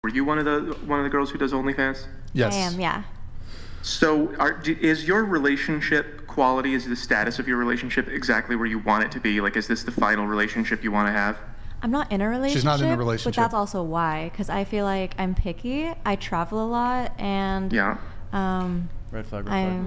Were you one of the girls who does OnlyFans? Yes. I am, yeah. So is your relationship quality, is the status of your relationship exactly where you want it to be? Like, is this the final relationship you want to have? I'm not in a relationship. She's not in a relationship. But that's also why, because I feel like I'm picky. I travel a lot, and Yeah. Red flag, red flag.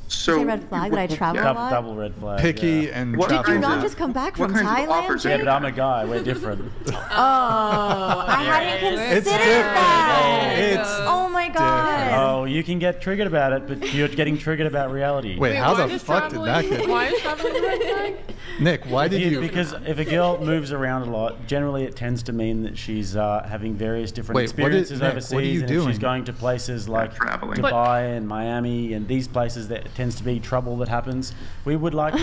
So Say red flag that I travel a lot. Double red flag. Picky yeah. and What Did you travel. not just come back from kinds of Thailand, offers are Yeah, Jake? but I'm a guy. We're different. Oh, I hadn't considered It's different. that. It's Oh my god. Oh, you can get triggered about it, but you're getting triggered about reality. Wait, how why the is fuck did that get? Why is traveling a red flag? Nick, why did you? Because if a girl moves around a lot, generally it tends to mean that she's having various different Wait, what is- experiences Nick, overseas. what are you and doing? if she's going to places like traveling. Dubai and Miami and these places, that tends to be trouble that happens. We would like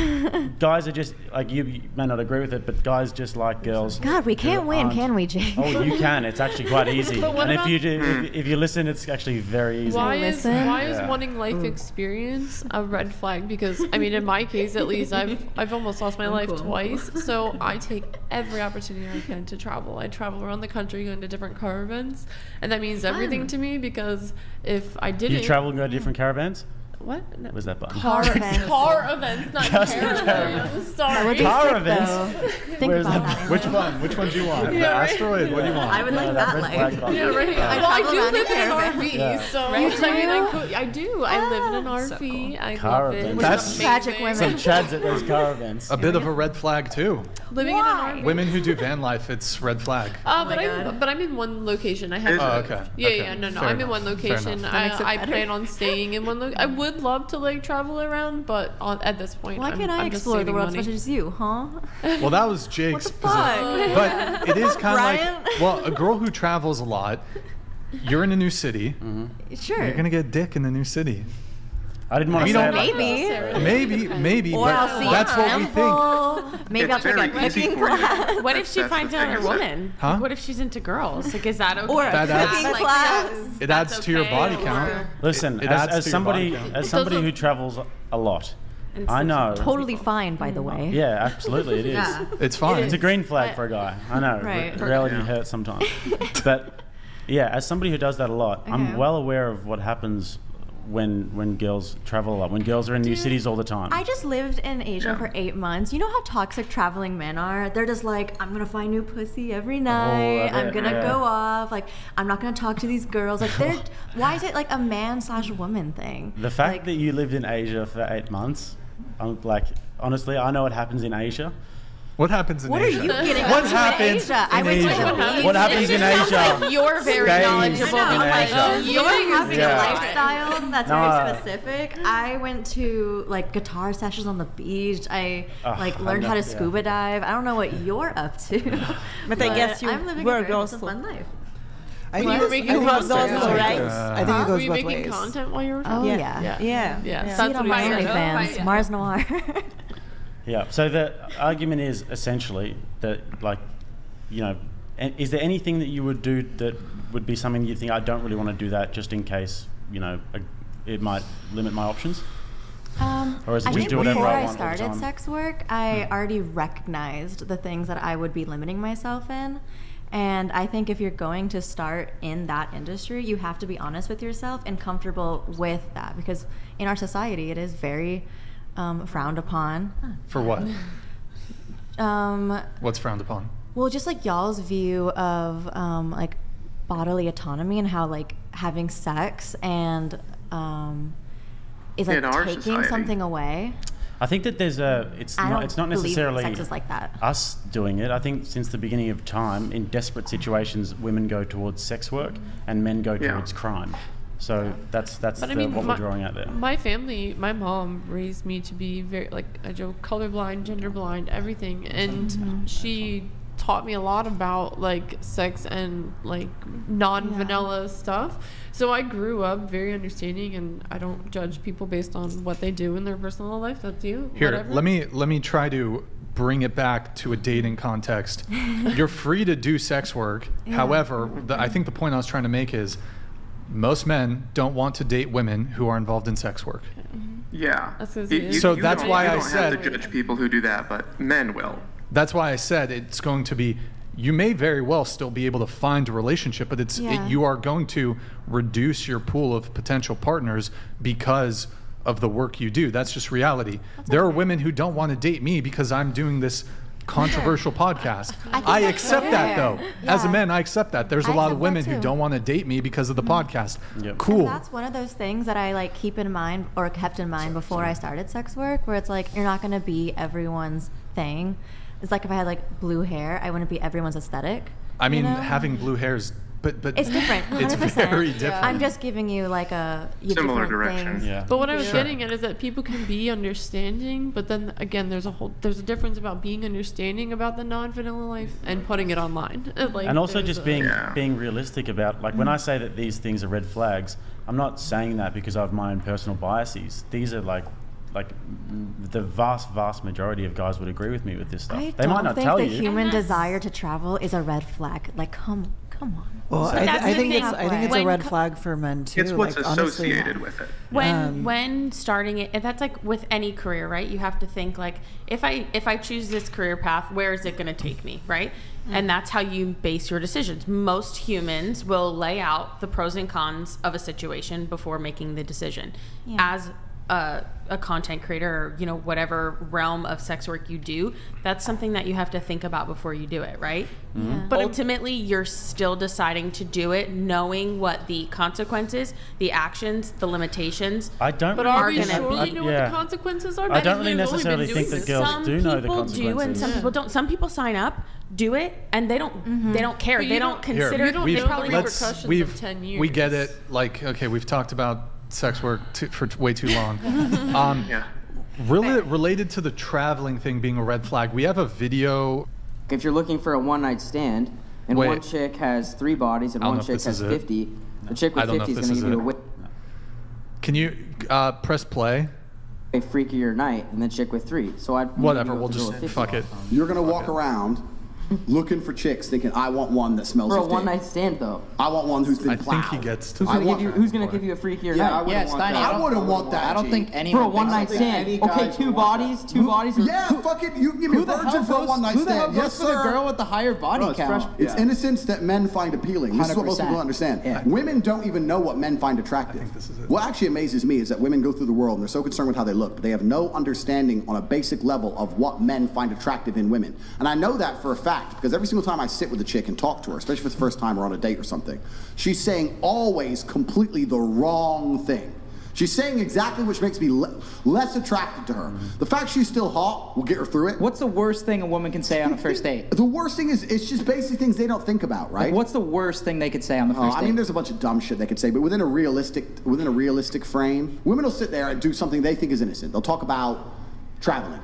guys are just like you may not agree with it, but guys just like girls. God, we can't who win, aren't- can we, Jake? Oh, you can. It's actually quite easy. But what And if about- you do, if you listen, it's actually very easy. Why is Yeah. wanting life experience a red flag? Because I mean, in my case at least, I've almost lost my life twice. So I take every opportunity I can to travel. I travel around the country going to different car events, and that means everything to me. Because if I didn't, You travel and go to different car events? What? No. Was that button? Car events. Car events, not Just caravans. Sorry. Car Sick, events? though. Think Where's about that? that. Which one? Which one do you want? The Yeah, right. asteroid? What do you want? I would like No, that red life. flag button. Yeah, right. I Well, I travel do around live in an caravan. RV, Yeah. so You I mean, do? I do. I live in an RV. I Car love it. events. Which That's- is Tragic amazing. women. Some chads at those car events. A bit of a red flag too. Living in an RV. Women who do van life, it's red flag. But I'm in one location. I have. Oh, okay. Yeah, Okay. yeah, no. Fair I'm in enough. one Fair location. enough. That makes it I better. plan on staying in one location. I would love to like travel around, but at this point, Why can't I I'm just explore the saving world as money. much as you, huh? Well, that was Jake's What the fuck? But it is kind of Brian? like, well, a girl who travels a lot, you're in a new city, Sure. you're going to get a dick in the new city. I didn't want We to say don't- it like Maybe. Maybe, Or but I'll see that's a what we think. temple. Maybe It's I'll take very a easy cooking for you. class. What if she That's finds the another thing, is woman? Huh? Like, what if she's into girls? Like, is that okay? Or a That adds- cooking Like, class. It adds to your okay, body or- count. Listen, It adds as to your somebody body count. as somebody who travels a lot, I know. Totally fine, by the way. Yeah, absolutely, it is. Yeah. It's fine. It's a green flag for a guy. I know. Right. Reality hurts sometimes. But yeah, as somebody who does that a lot, Okay. I'm well aware of what happens when girls travel a lot. When girls are in new cities all the time. I just lived in Asia for 8 months. You know how toxic traveling men are? They're just like, I'm gonna find new pussy every night. I'm bet, gonna yeah. go off. Like, I'm not gonna talk to these girls. Like, they're why is it like a man/woman thing? The fact Like, that you lived in Asia for 8 months, I'm like, honestly, I know what happens in Asia. What happens in what are Asia? you getting What up to happens in Asia? I in went to Asia? the beach. What happens in Asia? You're very Stays knowledgeable. in because Asia. You're having Yeah. a lifestyle that's No, very specific. I went to like guitar sessions on the beach. I like learned how to scuba dive. I don't know what you're up to. But I guess you I'm living were a very also- fun life. I You were making I think it goes content. both ways. Uh, I think it Were goes you both making ways. content while you were Oh traveling? yeah. Yeah. Yeah. See it That's on what my I said. OnlyFans, Mars Noir. Yeah. So the argument is essentially that, like, you know, is there anything that you would do that would be something you think I don't really want to do that just in case, you know, it might limit my options? Or is it I just think do whatever before I I want all the started time? sex work, I already recognized the things that I would be limiting myself in. And I think if you're going to start in that industry, you have to be honest with yourself and comfortable with that. Because in our society, it is very frowned upon. For what? Um, What's frowned upon? well, just like y'all's view of like bodily autonomy and how like having sex and is like In our taking society. something away. I think that there's it's I not don't it's not believe necessarily sex is like that. us doing it. I think since the beginning of time, in desperate situations, women go towards sex work and men go Yeah. towards crime. So that's But I mean, what we're drawing out there. My family, my mom raised me to be very, like, I joke, colorblind, gender blind, everything. And she taught me a lot about, like, sex and, like, non-vanilla stuff. So I grew up very understanding, and I don't judge people based on what they do in their personal life. That's you. Here, whatever. let me try to bring it back to a dating context. You're free to do sex work. However, I think the point I was trying to make is most men don't want to date women who are involved in sex work. Yeah. That's 'cause You- it is. you- So you that's don't- why you I don't said- have to judge people who do that, but men will. That's why I said it's going to be you may very well still be able to find a relationship, but you are going to reduce your pool of potential partners because of the work you do. That's just reality. There are women who don't want to date me because I'm doing this controversial podcast. I accept that though. As a man, I accept that. There's a lot of women who don't want to date me because of the podcast. Cool. And that's one of those things that I like keep in mind or kept in mind before I started sex work, where it's like, you're not going to be everyone's thing. It's like if I had like blue hair, I wouldn't be everyone's aesthetic. I mean, having blue hair is, but it's different. 100%. It's very different. I'm just giving you like similar direction. Yeah. But what I was getting at is that people can be understanding, but then again, there's a difference about being understanding about the non-vanilla life and putting it online. Like, and also just being realistic about, like, when I say that these things are red flags, I'm not saying that because I have my own personal biases. These are like the vast majority of guys would agree with me with this stuff. They might not tell you. I don't think the human desire to travel is a red flag. Like, come on. Well, I think it's a red flag for men too. It's what's like, associated honestly, with it. When starting it, and that's like with any career, right? You have to think like, if I choose this career path, where is it going to take me, right? And that's how you base your decisions. Most humans will lay out the pros and cons of a situation before making the decision. As a content creator, or whatever realm of sex work you do, that's something that you have to think about before you do it, right? But ultimately, you're still deciding to do it, knowing what the consequences, the actions, the limitations. But are we sure you know what the consequences are? I don't really necessarily think that girls do know the consequences. Some people do, and some people don't. Some people sign up, do it, and they don't. They don't care. They don't consider. You don't know the repercussions of 10 years. We get it. Like, okay, we've talked about sex work for way too long. Really related to the traveling thing being a red flag, we have a video. If you're looking for a one-night stand and one chick has 3 bodies and one chick has 50, the chick with 50 is going to give you a Can you press play? A freakier night and the chick with 3. So whatever, we'll just fuck it. You're going to walk around looking for chicks thinking, I want one that smells for of a one-night stand, though. I want one who's been plowed. I think he gets to. Who's going to give you a freakier night? I wouldn't want that. I don't think anyone. For a one-night stand. Okay, 2 bodies. 2 bodies. Yeah, fuck it. You can give me a virgin for a one-night stand. Who the hell goes for the girl with the higher body count? It's innocence that men find appealing. This is what most people don't understand. Yeah. Women don't even know what men find attractive. What actually amazes me is that women go through the world and they're so concerned with how they look, but they have no understanding on a basic level of what men find attractive in women. And I know that for a fact because every single time I sit with a chick and talk to her, especially for the first time we're on a date or something, she's saying always completely the wrong thing. She's saying exactly which makes me less attracted to her. The fact she's still hot will get her through it. What's the worst thing a woman can say on a first date? The worst thing is, it's just basic things they don't think about, right? Like, what's the worst thing they could say on the first date? I mean, there's a bunch of dumb shit they could say, but within a realistic frame, women will sit there and do something they think is innocent. They'll talk about traveling.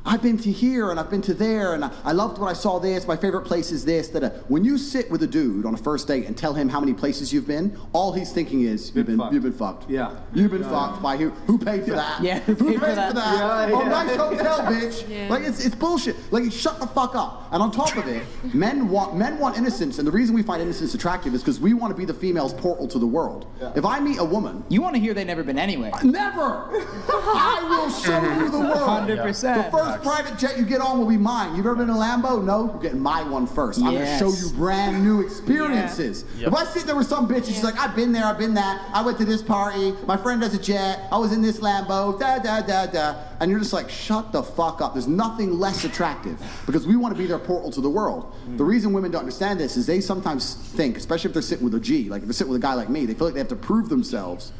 I've been to here and I've been to there and I loved what I saw this, my favorite place is this, When you sit with a dude on a first date and tell him how many places you've been, all he's thinking is, you've been fucked. Yeah. You've been fucked by who paid for that? Yeah, who paid for that? Yeah. Nice hotel, bitch. Yeah. Like, it's bullshit. Like, shut the fuck up. And on top of it, men want innocence, and the reason we find innocence attractive is because we want to be the female's portal to the world. Yeah. If I meet a woman... You want to hear they've never been anywhere. Never! I will show you the world. 100%. The first private jet you get on will be mine. You've ever been in a Lambo? No? You're getting my one first. I'm going to show you brand new experiences. Yep. If I sit there with some bitch and she's like, I've been there, I've been that, I went to this party, my friend has a jet, I was in this Lambo, and you're just like, shut the fuck up. There's nothing less attractive because we want to be their portal to the world. The reason women don't understand this is they sometimes think, especially if they're sitting with a G, like if they're sitting with a guy like me, they feel like they have to prove themselves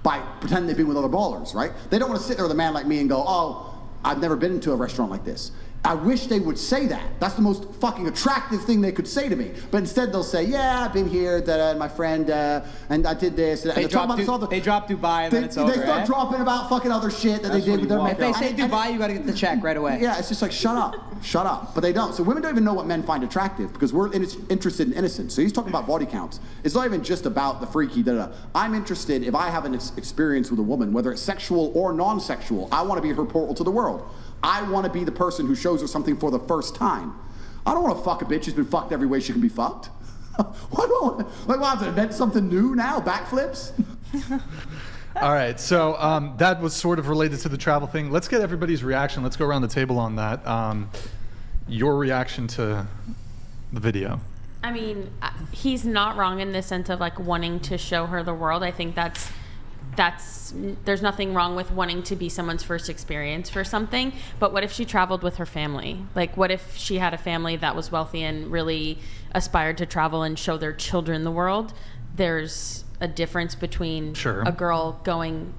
by pretending they've been with other ballers, right? They don't want to sit there with a man like me and go, oh, I've never been into a restaurant like this. I wish they would say that. That's the most fucking attractive thing they could say to me. But instead they'll say, yeah, I've been here, my friend, and I did this. They drop Dubai and then it's over, They start dropping about fucking other shit that they did with their men. If they say Dubai, you gotta get the check right away. Yeah, it's just like, shut up. Shut up. But they don't. So women don't even know what men find attractive because we're interested in innocence. So he's talking about body counts. It's not even just about the freaky, I'm interested, if I have an experience with a woman, whether it's sexual or non-sexual, I want to be her portal to the world. I want to be the person who shows her something for the first time. I don't want to fuck a bitch who's been fucked every way she can be fucked. Why do I want to, like, what, to invent something new now? Backflips? All right, so that was sort of related to the travel thing. Let's get everybody's reaction. Let's go around the table on that. Your reaction to the video. I mean, he's not wrong in the sense of like wanting to show her the world. I think that's there's nothing wrong with wanting to be someone's first experience for something. But what if she traveled with her family? Like, what if she had a family that was wealthy and really aspired to travel and show their children the world? There's a difference between a girl going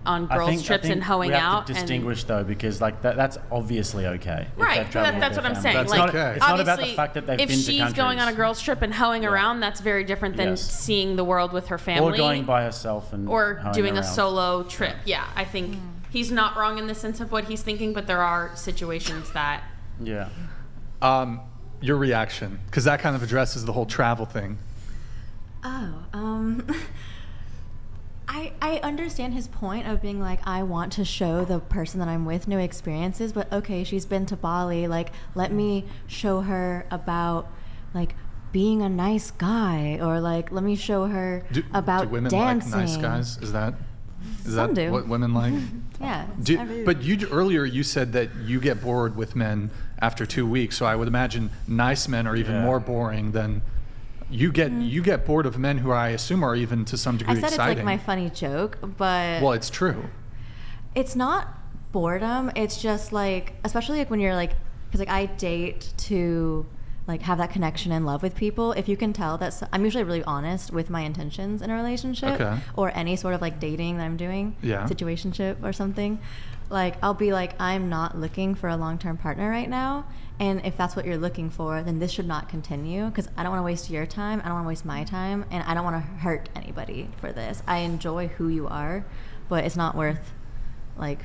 on girls' trips and hoeing out. We have to distinguish though, because like that's obviously okay. Right, that's what I'm saying. That's like, okay. It's not about the fact that they've been to countries. If she's going on a girls' trip and hoeing around, that's very different than seeing the world with her family. Or going by herself and or doing around. A solo trip. Yeah, I think he's not wrong in the sense of what he's thinking, but there are situations that... Yeah. Your reaction, because that kind of addresses the whole travel thing. I understand his point of being like, I want to show the person that I'm with new experiences, but okay, she's been to Bali, like, let me show her about, like, being a nice guy, or like, let me show her about do women dancing. like nice guys? Is that Some do. What women like? Yeah. But earlier you said that you get bored with men after 2 weeks, so I would imagine nice men are even more boring than... You get bored of men who I assume are even to some degree exciting. I said it's like my funny joke, but... Well, it's true. It's not boredom. It's just like, especially like when you're like... Because like I date to like have that connection and love with people. If you can tell that... I'm usually really honest with my intentions in a relationship. Okay. Or any sort of like dating that I'm doing. Yeah. Situationship or something. Like, I'll be like, I'm not looking for a long-term partner right now. And if that's what you're looking for, then this should not continue, because I don't want to waste your time, I don't want to waste my time, and I don't want to hurt anybody for this. I enjoy who you are, but it's not worth, like...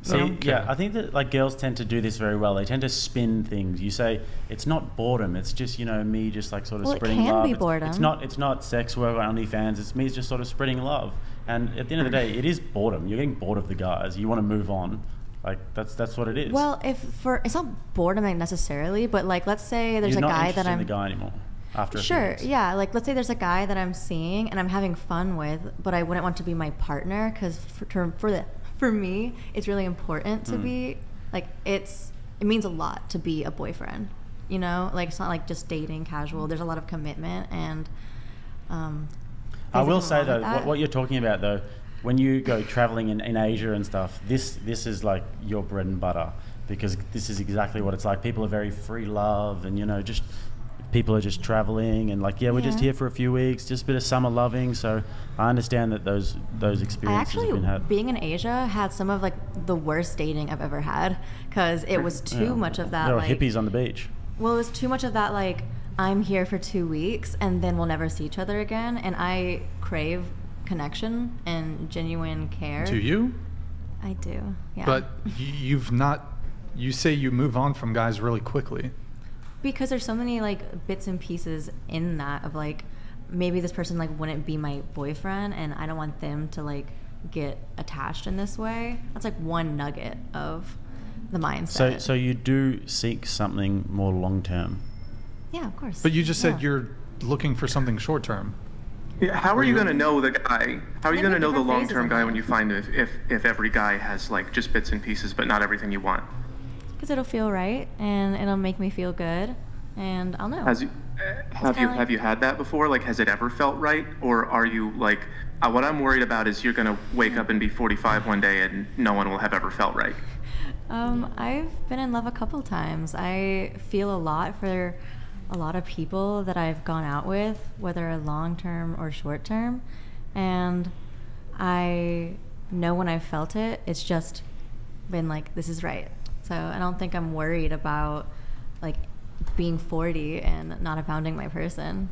I think that like girls tend to do this very well. They tend to spin things. You say, it's not boredom, it's just, me just like sort of spreading love. It can be boredom. It's not sex work on OnlyFans, it's me just sort of spreading love. And at the end of the day, it is boredom. You're getting bored of the guys. You want to move on. Like, that's what it is. Well, it's not boredom necessarily, but like, let's say there's You're a not guy that I'm... interested in the guy anymore after a few Sure, weeks. yeah. Like, let's say there's a guy that I'm seeing and I'm having fun with, but I wouldn't want to be my partner, because for me, it's really important to be, like, it means a lot to be a boyfriend, Like, it's not like just dating casual. There's a lot of commitment, and I will say though, what you're talking about though, when you go traveling in Asia and stuff, this is like your bread and butter, because this is exactly what it's like. People are very free love, and just people are just traveling and like, we're just here for a few weeks, just a bit of summer loving. So I understand that those experiences have been had. Being in Asia had some of like the worst dating I've ever had, because it was too much of that. There were like, hippies on the beach. Well, it was too much of that, like, I'm here for 2 weeks and then we'll never see each other again, and I crave connection and genuine care. Do you? I do, yeah. But you say you move on from guys really quickly. Because there's so many like bits and pieces in that of like, maybe this person like wouldn't be my boyfriend, and I don't want them to like get attached in this way. That's like one nugget of the mindset. So you do seek something more long term. Yeah, of course. But you just said you're looking for something short term. Yeah, how are you going to know the guy? How are you going to know the long-term guy when you find if every guy has like just bits and pieces but not everything you want? Because it'll feel right and it'll make me feel good, and I'll know. Have you had that before? Like, has it ever felt right, or are you like, what I'm worried about is you're going to wake up and be 45 one day and no one will have ever felt right? I've been in love a couple times. I feel a lot for a lot of people that I've gone out with, whether long-term or short-term, and I know when I've felt it, it's just been like, this is right. So I don't think I'm worried about like being 40 and not have found my person.